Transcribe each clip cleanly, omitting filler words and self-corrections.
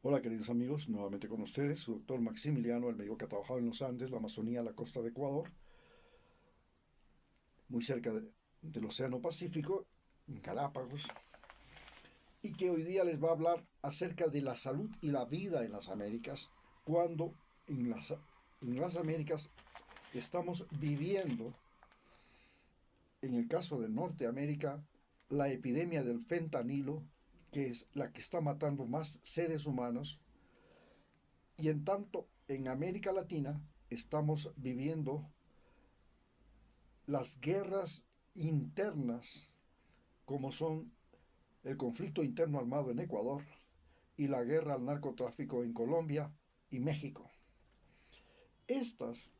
Hola queridos amigos, nuevamente con ustedes, su doctor Maximiliano, el médico que ha trabajado en los Andes, la Amazonía, la costa de Ecuador, muy cerca del Océano Pacífico, en Galápagos, y que hoy día les va a hablar acerca de la salud y la vida en las Américas, cuando en las Américas estamos viviendo, en el caso de Norteamérica, la epidemia del fentanilo, que es la que está matando más seres humanos. Y en tanto, en América Latina estamos viviendo las guerras internas, como son el conflicto interno armado en Ecuador y la guerra al narcotráfico en Colombia y México. Estas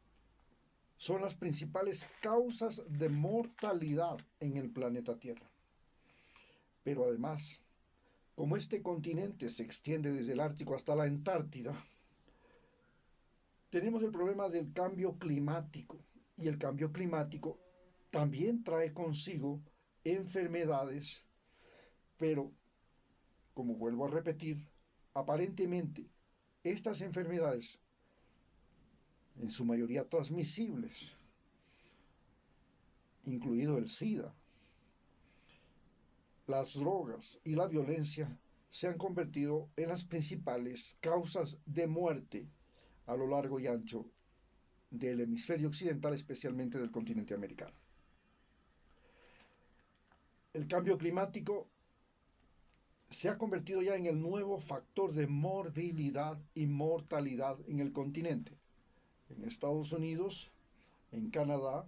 son las principales causas de mortalidad en el planeta Tierra. Pero además, como este continente se extiende desde el Ártico hasta la Antártida, tenemos el problema del cambio climático. Y el cambio climático también trae consigo enfermedades, pero, como vuelvo a repetir, aparentemente estas enfermedades, en su mayoría transmisibles, incluido el SIDA, las drogas y la violencia, se han convertido en las principales causas de muerte a lo largo y ancho del hemisferio occidental, especialmente del continente americano. El cambio climático se ha convertido ya en el nuevo factor de morbilidad y mortalidad en el continente. En Estados Unidos, en Canadá,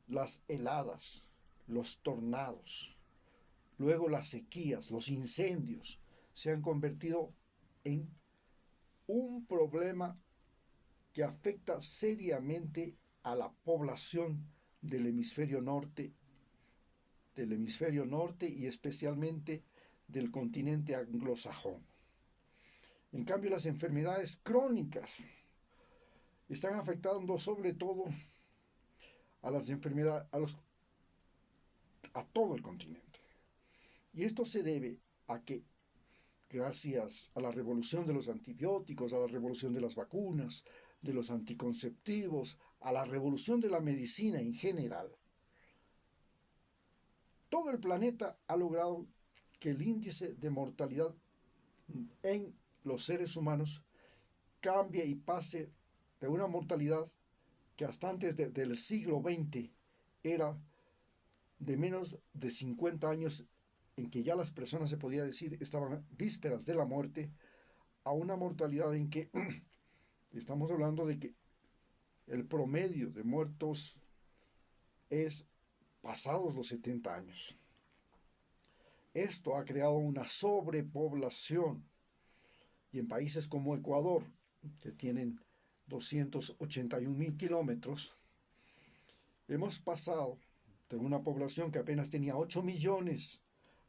las heladas, los tornados, luego las sequías, los incendios, se han convertido en un problema que afecta seriamente a la población del hemisferio norte, y especialmente del continente anglosajón. En cambio, las enfermedades crónicas están afectando sobre todo a las enfermedades, a todo el continente. Y esto se debe a que, gracias a la revolución de los antibióticos, a la revolución de las vacunas, de los anticonceptivos, a la revolución de la medicina en general, todo el planeta ha logrado que el índice de mortalidad en los seres humanos cambie y pase de una mortalidad que hasta antes del siglo XX era de menos de 50 años, en que ya las personas, se podía decir, estaban vísperas de la muerte, a una mortalidad en que estamos hablando de que el promedio de muertos es pasados los 70 años. Esto ha creado una sobrepoblación, y en países como Ecuador, que tienen 281.000 kilómetros, hemos pasado de una población que apenas tenía 8 millones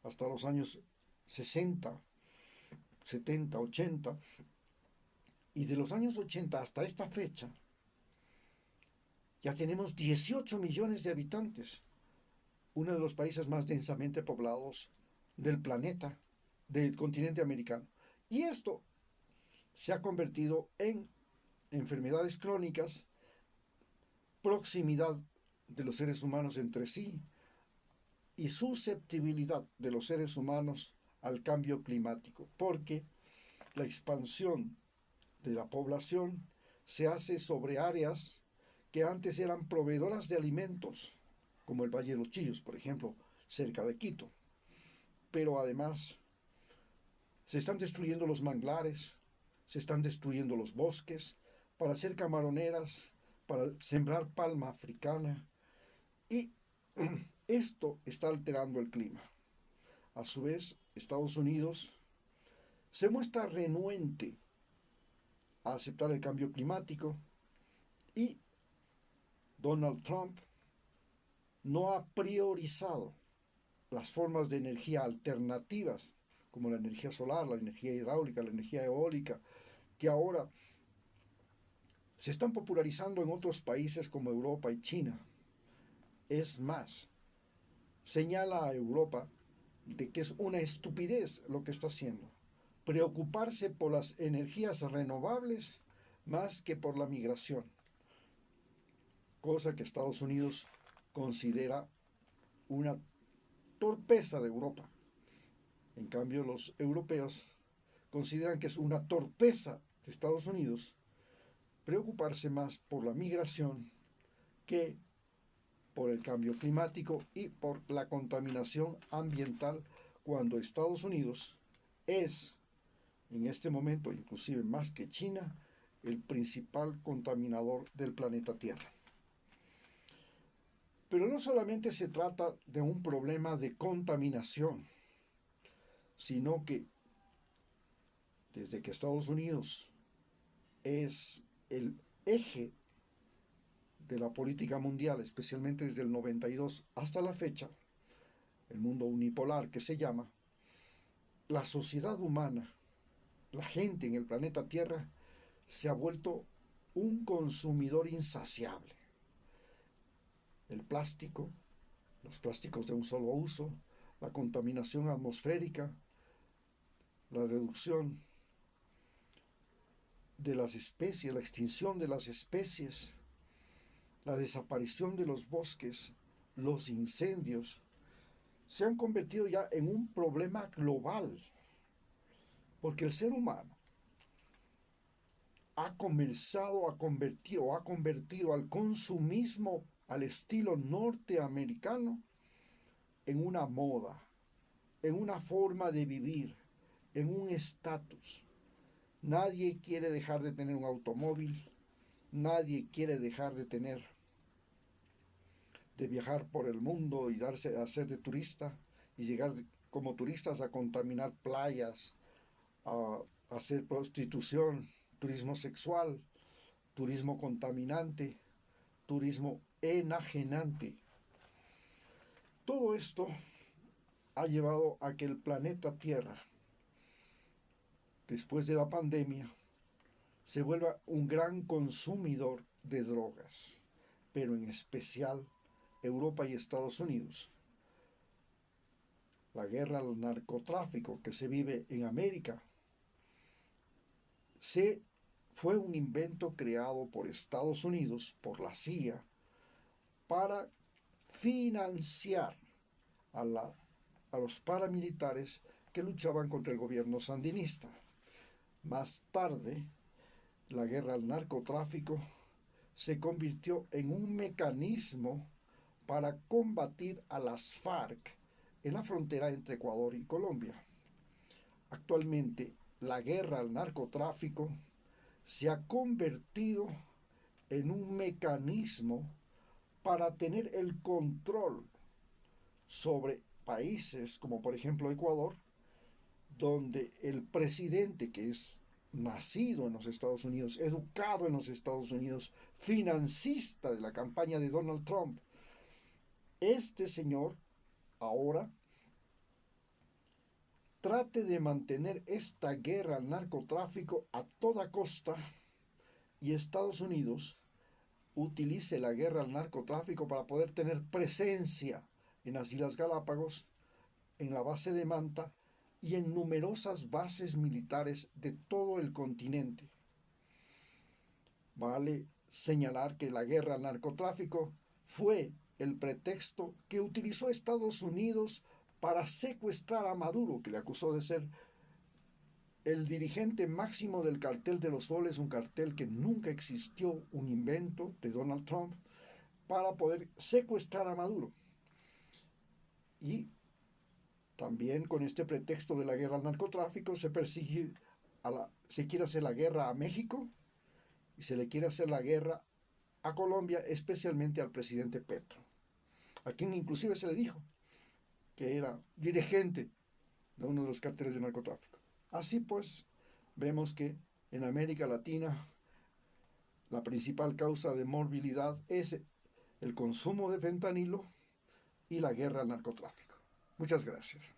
hasta los años 60, 70, 80, y de los años 80 hasta esta fecha ya tenemos 18 millones de habitantes, uno de los países más densamente poblados del planeta, del continente americano. Y esto se ha convertido en enfermedades crónicas, proximidad de los seres humanos entre sí y susceptibilidad de los seres humanos al cambio climático, porque la expansión de la población se hace sobre áreas que antes eran proveedoras de alimentos, como el Valle de los Chillos, por ejemplo, cerca de Quito. Pero además se están destruyendo los manglares, se están destruyendo los bosques para hacer camaroneras, para sembrar palma africana, y esto está alterando el clima. A su vez, Estados Unidos se muestra renuente a aceptar el cambio climático, y Donald Trump no ha priorizado las formas de energía alternativas, como la energía solar, la energía hidráulica, la energía eólica, que ahora se están popularizando en otros países como Europa y China. Es más, señala a Europa de que es una estupidez lo que está haciendo, preocuparse por las energías renovables más que por la migración, cosa que Estados Unidos considera una torpeza de Europa. En cambio, los europeos consideran que es una torpeza de Estados Unidos preocuparse más por la migración que por el cambio climático y por la contaminación ambiental, cuando Estados Unidos es, en este momento, inclusive más que China, el principal contaminador del planeta Tierra. Pero no solamente se trata de un problema de contaminación, sino que desde que Estados Unidos es el eje de la política mundial, especialmente desde el 92 hasta la fecha, el mundo unipolar que se llama, la sociedad humana, la gente en el planeta Tierra, se ha vuelto un consumidor insaciable. El plástico, los plásticos de un solo uso, la contaminación atmosférica, la reducción de las especies, la extinción de las especies, la desaparición de los bosques, los incendios, se han convertido ya en un problema global, porque el ser humano ha convertido al consumismo al estilo norteamericano en una moda, en una forma de vivir, en un estatus. Nadie quiere dejar de tener un automóvil, nadie quiere dejar de viajar por el mundo y darse a ser de turista y llegar como turistas a contaminar playas, a hacer prostitución, turismo sexual, turismo contaminante, turismo enajenante. Todo esto ha llevado a que el planeta Tierra, después de la pandemia, se vuelva un gran consumidor de drogas, pero en especial Europa y Estados Unidos. La guerra al narcotráfico que se vive en América fue un invento creado por Estados Unidos, por la CIA, para financiar a los paramilitares que luchaban contra el gobierno sandinista. Más tarde, la guerra al narcotráfico se convirtió en un mecanismo para combatir a las FARC en la frontera entre Ecuador y Colombia. Actualmente, la guerra al narcotráfico se ha convertido en un mecanismo para tener el control sobre países como por ejemplo Ecuador, donde el presidente, que es nacido en los Estados Unidos, educado en los Estados Unidos, financista de la campaña de Donald Trump, este señor ahora trate de mantener esta guerra al narcotráfico a toda costa, y Estados Unidos utilice la guerra al narcotráfico para poder tener presencia en las Islas Galápagos, en la base de Manta y en numerosas bases militares de todo el continente. Vale señalar que la guerra al narcotráfico fue el pretexto que utilizó Estados Unidos para secuestrar a Maduro, que le acusó de ser el dirigente máximo del cartel de los soles, un cartel que nunca existió, un invento de Donald Trump, para poder secuestrar a Maduro. Y también con este pretexto de la guerra al narcotráfico se quiere hacer la guerra a México y se le quiere hacer la guerra a Colombia, especialmente al presidente Petro, a quien inclusive se le dijo que era dirigente de uno de los cárteles de narcotráfico. Así pues, vemos que en América Latina la principal causa de morbilidad es el consumo de fentanilo y la guerra al narcotráfico. Muchas gracias.